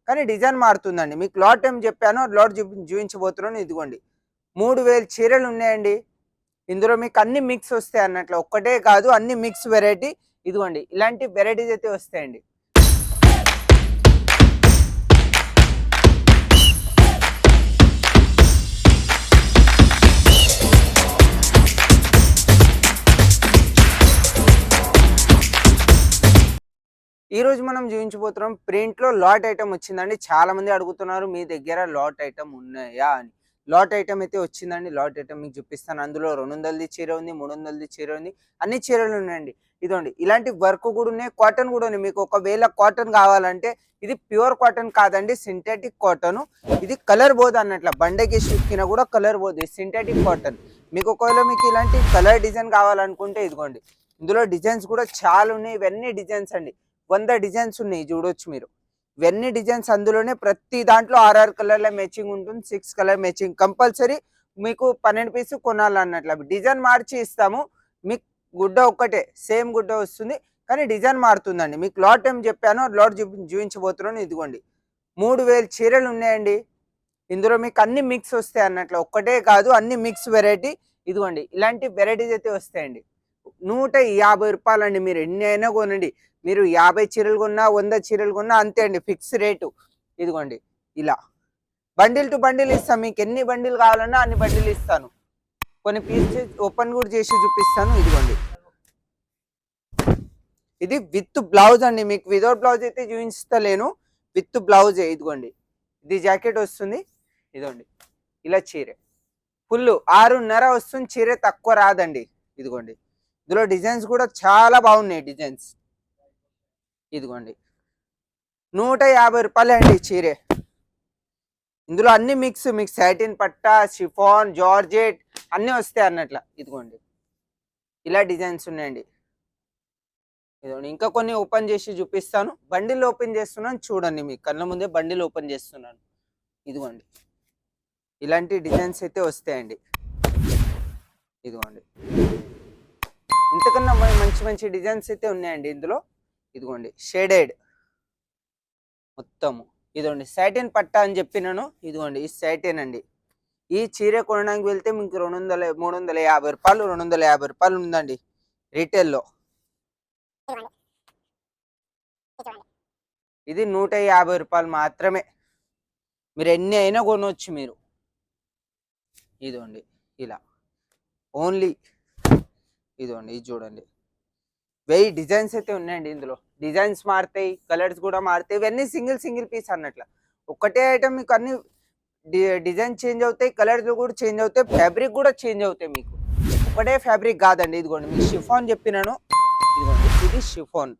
కానీ డిజైన్ మారుతుందండి. మీకు లాట్ ఏం చెప్పానో లాట్ చూపించబోతున్నాను. ఇదిగోండి 3000 చీరలు ఉన్నాయండి. ఇందులో మీకు అన్ని మిక్స్ వస్తాయి అన్నట్లు, ఒక్కటే కాదు అన్ని మిక్స్ వెరైటీ. ఇదిగోండి ఇలాంటి వెరైటీస్ అయితే వస్తాయండి. ఈ రోజు మనం చూపించబోతున్నాం ప్రింట్లో లాట్ ఐటమ్ వచ్చిందండి. చాలా మంది అడుగుతున్నారు మీ దగ్గర లాట్ ఐటమ్ ఉన్నాయా అని. లాట్ ఐటమ్ అయితే వచ్చిందండి. లాట్ ఐటమ్ మీకు చూపిస్తాను. అందులో 200ది చీర ఉంది, 300ది చీర ఉంది, అన్ని చీరలు ఉన్నాయండి. ఇదండి ఇలాంటి వర్క్ కూడా ఉన్నాయి, కాటన్ కూడా ఉన్నాయి. మీకు ఒకవేళ కాటన్ కావాలంటే ఇది ప్యూర్ కాటన్ కాదండి, సింథటిక్ కాటన్. ఇది కలర్ పోదు అన్నట్ల, బండకి షుక్కినా కూడా కలర్ పోదు, సింథటిక్ కాటన్. మీకు ఒకవేళ మీకు ఇలాంటి కలర్ డిజైన్ కావాలనుకుంటే ఇదిగోండి ఇందులో డిజైన్స్ కూడా చాలా ఉన్నాయి. ఇవన్నీ డిజైన్స్ అండి, 100 డిజైన్స్ ఉన్నాయి చూడొచ్చు మీరు. ఇవన్నీ డిజైన్స్ అందులోనే ప్రతి దాంట్లో 6 కలర్ల మ్యాచింగ్ ఉంటుంది, 6 కలర్ మ్యాచింగ్ కంపల్సరీ. మీకు 12 పీస్ కొనాలన్నట్లు డిజైన్ మార్చి ఇస్తాము. మీకు గుడ్డ ఒక్కటే సేమ్ గుడ్డ వస్తుంది, కానీ డిజైన్ మారుతుందండి. మీకు లాట్ ఏం చెప్పానో లాట్ చూపించబోతున్నాను. ఇదిగోండి 3000 చీరలు ఉన్నాయండి. ఇందులో మీకు అన్ని మిక్స్ వస్తాయి అన్నట్లు, ఒక్కటే కాదు అన్ని మిక్స్ వెరైటీ. ఇదిగోండి ఇలాంటి వెరైటీస్ అయితే వస్తాయండి. 150 రూపాయలు అండి. మీరు ఎన్ని అయినా కొనండి. మీరు 50 చీరలు కొన్నా 100 చీరలు కొన్నా అంతే అండి, ఫిక్స్ రేటు. ఇదిగోండి ఇలా బండిల్ టు బండిల్ ఇస్తాను. మీకు ఎన్ని బండిల్ కావాలన్నా అన్ని బండిల్ ఇస్తాను. కొన్ని పీసెస్ ఓపెన్ కూడా చేసి చూపిస్తాను. ఇదిగోండి ఇది విత్ బ్లౌజ్ అండి. మీకు వితౌట్ బ్లౌజ్ అయితే చూపిస్తలేను, విత్ బ్లౌజే. ఇదిగోండి ఇది జాకెట్ వస్తుంది. ఇదిగోండి ఇలా చీర ఫుల్ 6.5 వస్తుంది, చీర తక్కువ రాదండి. ఇదిగోండి ఇందులో డిజైన్స్ కూడా చాలా బాగున్నాయి డిజైన్స్. ఇదిగోండి 150 రూపాయలే అండి చీరే. ఇందులో అన్ని మిక్స్, మీకు సాటిన్ పట్టా, షిఫాన్, జార్జెట్ అన్నీ వస్తాయి అన్నట్ల. ఇదిగోండి ఇలా డిజైన్స్ ఉన్నాయండి. ఇదిగోండి ఇంకా కొన్ని ఓపెన్ చేసి చూపిస్తాను. బండిల్ ఓపెన్ చేస్తున్నాను చూడండి, మీ కళ్ళ ముందే బండిల్ ఓపెన్ చేస్తున్నాను. ఇదిగోండి ఇలాంటి డిజైన్స్ అయితే వస్తాయండి. ఇదిగోండి ఇంతకన్నా మంచి మంచి డిజైన్స్ అయితే ఉన్నాయండి ఇందులో. ఇదిగోండి షేడెడ్ మొత్తము. ఇదిగోండి సాటిన్ పట్టా అని చెప్పినాను. ఇదిగోండి ఈ సాటిన్ అండి. ఈ చీర కొనడానికి వెళ్తే మీకు 350 రూపాయలు 250 రూపాయలు ఉందండి రీటైల్లో. ఇది 150 రూపాయలు మాత్రమే. మీరు ఎన్ని అయినా కొనవచ్చు మీరు. ఇదిగోండి ఇలా ఓన్లీ. ఇదిగోండి ఇది చూడండి 1000 డిజైన్స్ అయితే ఉన్నాయండి. ఇందులో డిజైన్స్ మారుతాయి, కలర్స్ కూడా మారుతాయి. ఇవన్నీ సింగిల్ పీస్ అన్నట్ల, ఒక్కటే ఐటమ్. మీకు అన్ని డిజైన్ చేంజ్ అవుతాయి, కలర్స్ కూడా చేంజ్ అవుతాయి, ఫ్యాబ్రిక్ కూడా చేంజ్ అవుతాయి. మీకు ఒకటే ఫ్యాబ్రిక్ కాదండి. ఇదిగోండి మీకు షిఫాన్ చెప్పినాను. ఇదిగోండి ఇది షిఫాన్.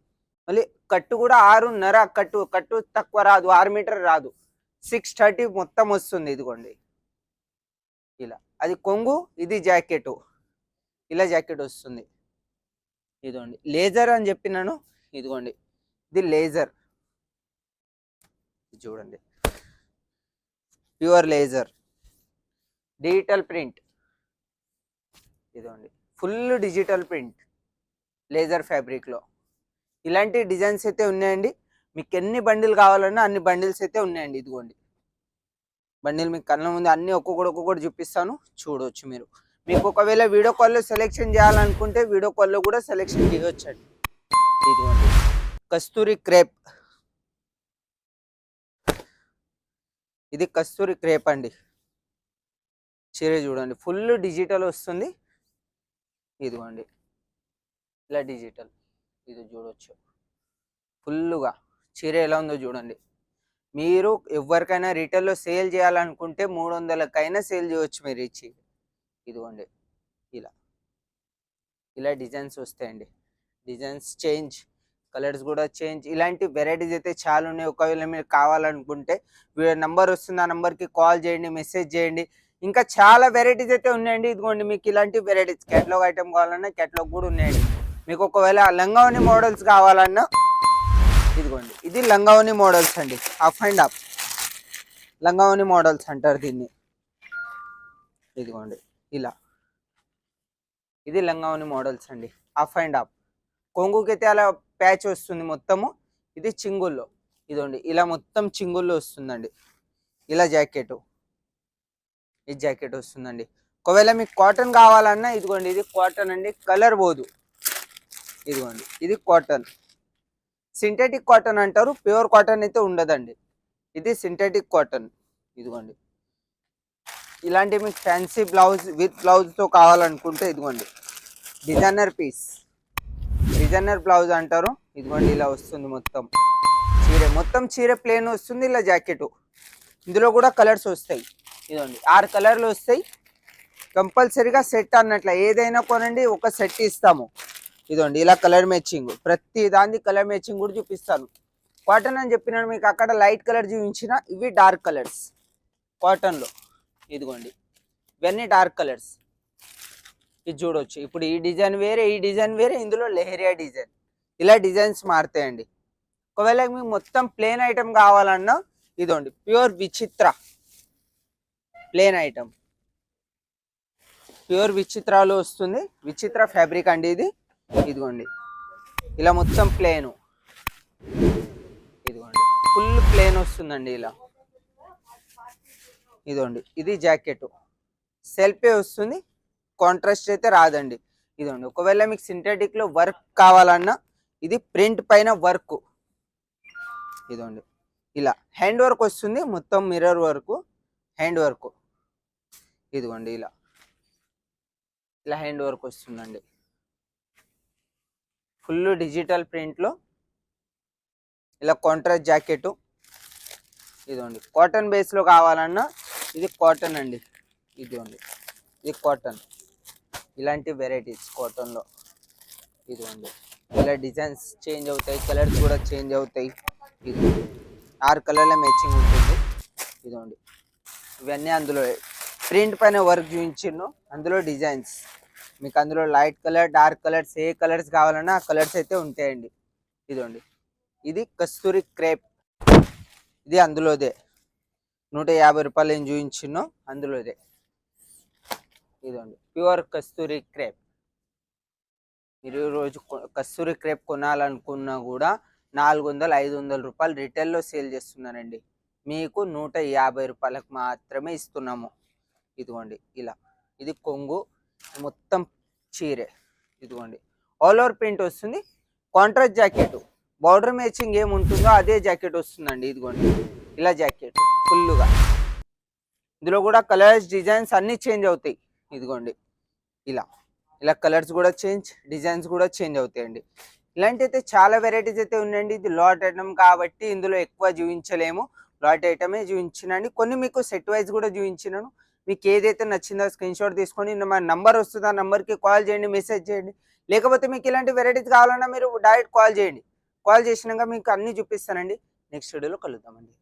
మళ్ళీ కట్టు కూడా 6.5 కట్టు తక్కువ రాదు, 6 మీటర్ రాదు, 630 మొత్తం వస్తుంది. ఇదిగోండి ఇలా అది కొంగు, ఇది జాకెట్, ఇలా జాకెట్ వస్తుంది. ఇదిగోండి లేజర్ అని చెప్పినాను. ఇదిగోండి ఇది లేజర్ చూడండి, ప్యూర్ లేజర్ డిజిటల్ ప్రింట్. ఇదిగోండి ఫుల్ డిజిటల్ ప్రింట్ లేజర్ ఫ్యాబ్రిక్లో. ఇలాంటి డిజైన్స్ అయితే ఉన్నాయండి. మీకు ఎన్ని బండిల్ కావాలన్నా అన్ని బండిల్స్ అయితే ఉన్నాయండి. ఇదిగోండి బండిల్ మీకు కళ్ళ ముందు అన్ని ఒక్కొక్కటి చూపిస్తాను చూడవచ్చు మీరు. మీకు ఒకవేళ వీడియో కాల్లో సెలెక్షన్ చేయాలనుకుంటే వీడియో కాల్లో కూడా సెలెక్షన్ చేయవచ్చండి. ఇదిగోండి కస్తూరి క్రేప్, ఇది కస్తూరి క్రేప్ అండి. చీర చూడండి ఫుల్ డిజిటల్ వస్తుంది. ఇదిగోండి ఇలా డిజిటల్, ఇది చూడవచ్చు ఫుల్గా. చీర ఎలా ఉందో చూడండి. మీరు ఎవరికైనా రీటైల్లో సేల్ చేయాలనుకుంటే 300కైనా సేల్ చేయవచ్చు మీరు ఈ చీర. ఇదిగోండి ఇలా డిజైన్స్ వస్తాయండి. డిజైన్స్ చేంజ్, కలర్స్ కూడా చేంజ్. ఇలాంటి వెరైటీస్ అయితే చాలా ఉన్నాయి. ఒకవేళ మీరు కావాలనుకుంటే నెంబర్ వస్తుంది, ఆ నెంబర్కి కాల్ చేయండి, మెసేజ్ చేయండి. ఇంకా చాలా వెరైటీస్ అయితే ఉన్నాయండి. ఇదిగోండి మీకు ఇలాంటి వెరైటీస్ క్యాటలాగ్ ఐటమ్ కావాలన్నా క్యాటలాగ్ కూడా ఉన్నాయండి. మీకు ఒకవేళ లంగావని మోడల్స్ కావాలన్నా ఇదిగోండి ఇది లంగావని మోడల్స్ అండి. హాఫ్ అండ్ హాఫ్ లంగావని మోడల్స్ అంటారు దీన్ని. ఇదిగోండి ఇలా ఇది లంగావని మోడల్స్ అండి, హాఫ్ అండ్ హాఫ్. కొంగుకైతే అలా ప్యాచ్ వస్తుంది మొత్తము. ఇది చింగుల్లో ఇదిగోండి ఇలా మొత్తం చింగుల్లో వస్తుందండి. ఇలా జాకెట్, ఈ జాకెట్ వస్తుందండి. ఒకవేళ మీకు కాటన్ కావాలన్నా ఇదిగోండి ఇది కాటన్ అండి, కలర్ పోదు. ఇదిగోండి ఇది కాటన్, సింథటిక్ కాటన్ అంటారు, ప్యూర్ కాటన్ అయితే ఉండదండి. ఇది సింథటిక్ కాటన్. ఇదిగోండి ఇలాంటి మీకు ఫ్యాన్సీ బ్లౌజ్ విత్ బ్లౌజ్తో కావాలనుకుంటే ఇదిగోండి డిజైనర్ పీస్, డిజైనర్ బ్లౌజ్ అంటారు. ఇదిగోండి ఇలా వస్తుంది మొత్తం చీర, మొత్తం చీర ప్లేన్ వస్తుంది. ఇలా జాకెట్, ఇందులో కూడా కలర్స్ వస్తాయి. ఇదిగోండి 6 కలర్లు వస్తాయి. కంపల్సరీగా సెట్ అన్నట్ల ఏదైనా కొనండి, ఒక సెట్ ఇస్తాము. ఇదిగోండి ఇలా కలర్ మ్యాచింగ్, ప్రతి దాని కలర్ మ్యాచింగ్ కూడా చూపిస్తాను. కాటన్ అని చెప్పినాను మీకు, అక్కడ లైట్ కలర్ చూపించిన, ఇవి డార్క్ కలర్స్ కాటన్లో. ఇదిగోండి ఇవన్నీ డార్క్ కలర్స్. ఇది చూడొచ్చు. ఇప్పుడు ఈ డిజైన్ వేరే, ఈ డిజైన్ వేరే, ఇందులో లెహరియా డిజైన్, ఇలా డిజైన్స్ మారుతాయండి. ఒకవేళ మీకు మొత్తం ప్లేన్ ఐటమ్ కావాలన్నా ఇదిగోండి ప్యూర్ విచిత్ర ప్లేన్ ఐటమ్, ప్యూర్ విచిత్రాలు వస్తుంది. విచిత్ర ఫ్యాబ్రిక్ అండి ఇది. ఇదిగోండి ఇలా మొత్తం ప్లేను, ఇదిగోండి ఫుల్ ప్లేన్ వస్తుందండి ఇలా. ఇదిగోండి ఇది జాకెట్, సెల్ఫే వస్తుంది, కాంట్రాస్ట్ అయితే రాదండి. ఇదిగోండి ఒకవేళ మీకు సింథటిక్లో వర్క్ కావాలన్నా ఇది ప్రింట్ పైన వర్క్. ఇదిగోండి ఇలా హ్యాండ్ వర్క్ వస్తుంది, మొత్తం మిర్రర్ వర్క్, హ్యాండ్ వర్క్. ఇదిగోండి ఇలా ఇలా హ్యాండ్ వర్క్ వస్తుందండి, ఫుల్ డిజిటల్ ప్రింట్లో. ఇలా కాంట్రాస్ట్ జాకెట్. ఇదిగోండి కాటన్ బేస్లో కావాలన్నా ఇది కాటన్ అండి. ఇదిగోండి ఇది కాటన్, ఇలాంటి వెరైటీస్ కాటన్లో. ఇదిగోండి ఇలా డిజైన్స్ చేంజ్ అవుతాయి, కలర్స్ కూడా చేంజ్ అవుతాయి. ఇది 6 కలర్ల మ్యాచింగ్ ఉంటుంది. ఇదిగోండి ఇవన్నీ అందులో ప్రింట్ పైన వర్క్ చూపించిండు, అందులో డిజైన్స్ మీకు అందులో లైట్ కలర్, డార్క్ కలర్స్, ఏ కలర్స్ కావాలన్నా ఆ కలర్స్ అయితే ఉంటాయండి. ఇదిగోండి ఇది కస్తూరి క్రేప్, ఇది అందులోదే 150 రూపాయలు ఏం చూపించినో అందులోదే. ఇదిగోండి ప్యూర్ కస్తూరి క్రేప్. మీరు రోజు కస్తూరి క్రేప్ కొనాలనుకున్నా కూడా 400-500 రూపాయలు రిటైల్లో సేల్ చేస్తున్నానండి. మీకు 150 రూపాయలకు మాత్రమే ఇస్తున్నాము. ఇదిగోండి ఇలా ఇది కొంగు, మొత్తం చీరే. ఇదిగోండి ఆల్ ఓవర్ ప్రింట్ వస్తుంది. కాంట్రాస్ట్ జాకెట్, బార్డర్ మ్యాచింగ్ ఏముంటుందో అదే జాకెట్ వస్తుందండి. ఇదిగోండి ఇలా జాకెట్ ఫుల్గా, ఇందులో కూడా కలర్స్, డిజైన్స్ అన్నీ చేంజ్ అవుతాయి. ఇదిగోండి ఇలా ఇలా కలర్స్ కూడా చేంజ్, డిజైన్స్ కూడా చేంజ్ అవుతాయండి. ఇలాంటి అయితే చాలా వెరైటీస్ అయితే ఉన్నాయండి. ఇది లాట్ ఐటమ్ కాబట్టి ఇందులో ఎక్కువ చూపించలేము, లాట్ ఐటమే చూపించినండి. కొన్ని మీకు సెట్ వైజ్ కూడా చూపించినాను. మీకు ఏదైతే నచ్చిందో స్క్రీన్ షాట్ తీసుకొని మా నంబర్ వస్తుంది, ఆ నెంబర్కి కాల్ చేయండి, మెసేజ్ చేయండి. లేకపోతే మీకు ఇలాంటి వెరైటీస్ కావాలన్నా మీరు డైరెక్ట్ కాల్ చేయండి. కాల్ చేసినాక మీకు అన్నీ చూపిస్తానండి. నెక్స్ట్ వీడియోలో కలుద్దామండి.